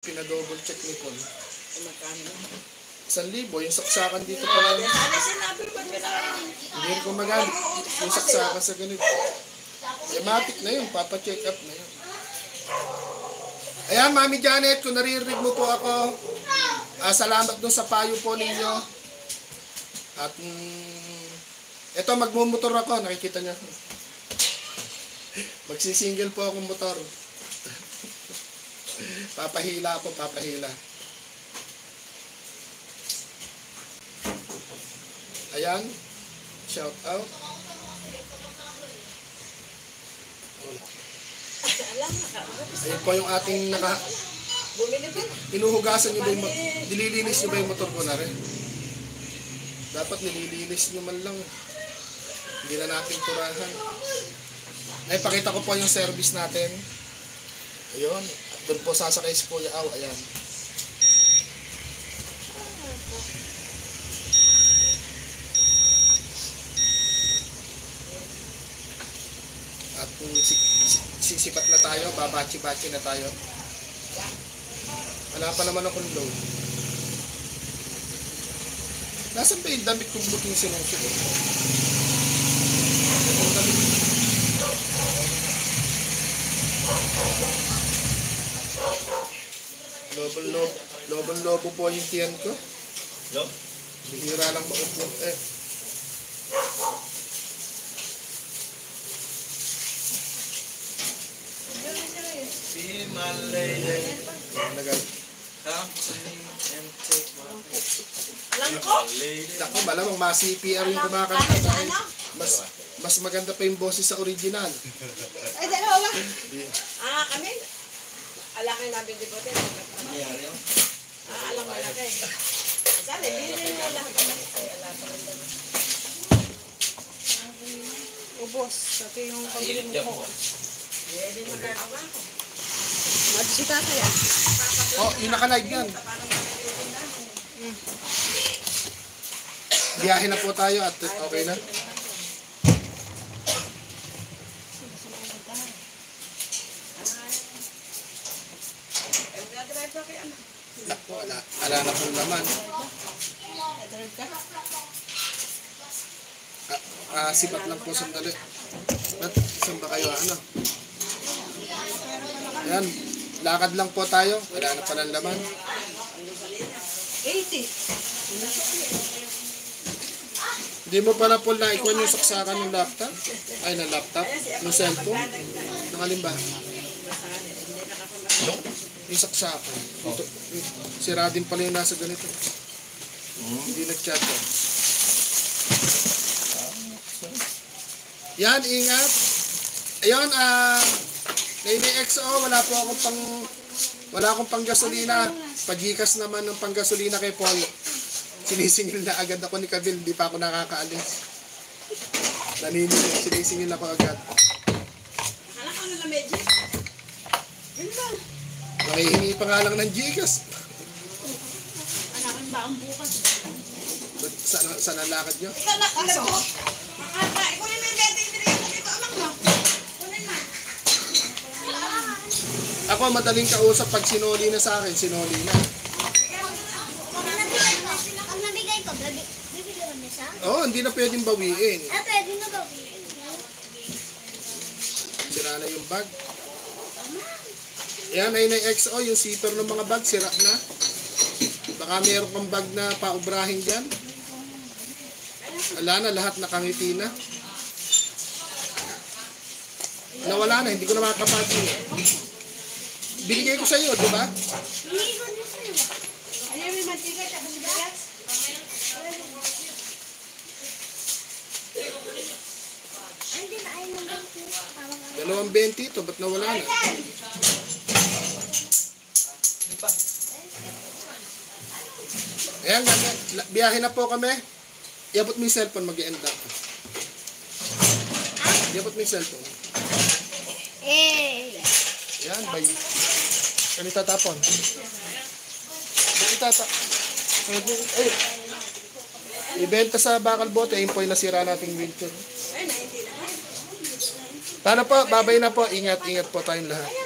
Pina-double check ni Paul. Magkano? 1,000. Yung saksakan dito pala. Hindi ko magamit. Yung saksakan sa ganito. Matic na yun. Papa-check up na yun. Ayan, Mami Janet, kung naririnig mo po ako, salamat dun sa payo po ninyo. At eto, magmumotor ako. Nakikita niya. Magsisingle po akong motor. Papahila po, papahila. Ayan. Shout out. Ayan po yung ating inuhugasan nyo ba yung nililinis nyo ba yung motor ko na rin? Dapat nililinis nyo man lang. Hindi na natin turahan. Ay, pakita ko po yung service natin. Ayun. Doon po sasakay si Kuya Aw. Ayan. At kung sisipat na tayo, babachi-bachi na tayo. Wala pa naman akong load. Nasaan ba yung damit kong buting sinusunod? Yung damit. Lobon-lobo po yung tiyan ko. Bihira lang maupo eh. Be my lady. Come to me and take my Alam ko? Naku, malamang ma-CPR yung kumakanta dahil mas maganda pa yung boses sa original. Ay, dalawa. Kami? Alakay namin di ba? Alam mo alakay. Saan eh, bilhin mo lang kami. Ay, alakay. Ubos. Ito yung pagbiling ko. Hindi magagawa ko. Magsita kaya. Oh, yung naka-live yan. Biyahe na po tayo at okay na. Naku, ala na pong laman. Sipat lang po sandali. At saan ba kayo? Ano? Ayan, lakad lang po tayo. Wala na palang laman. 80. Hindi mo pala po na-ikuan yung saksakan ng laptop? Ay, ng laptop? Ng cellphone? Ng alin ba? Yung saksakan. Ito, sira din pala yung nasa ganito. Hindi nag-chat ko. Yan, ingat. Ayun, may XO, wala akong pang gasolina. Pagikas naman ng pang gasolina kay Paul. Sinisingil na agad ako ni Kabil, di pa ako nakakaalis. Naniningil, sinisingil ako agad. Anak ko na medyo. Yun lang. Makihingi pa nga lang ng Gcash. Anakin ba ang bukas? Saan ang lakad nyo? Ikaw na, alam ko. Ikunin mo yung betting dito, anak mo. Kunin mo. Ako, madaling kausap pag sinoli na sa akin, sinoli na. Ang nabigay ko, bibigyan mo siya? Oo, hindi na pwedeng bawiin. Pwede na bawiin. Sira na yung bag. Yan, ay na XO, yung zipper ng mga bag, sira na. Baka meron kang bag na paubrahin dyan. Wala na, lahat nakangiti na. Nawala na, hindi ko na makakapagin. Binigay ko sa iyo, di ba? Hindi ko na sa'yo. Ayaw may mantika, tapos bigas. Hindi na ayaw ng ganito. 2.20 ito, ba't nawala na? Ayan, biyahe na po kami. Iabot mo yung cellphone, mag-i-end up. Iabot mo yung cellphone. Ayan, bay. Ano tatapon? Ibenta sa bakal bote, ayun po yung nasira nating wheelchair. Paano po? Babay na po. Ingat-ingat po tayong lahat.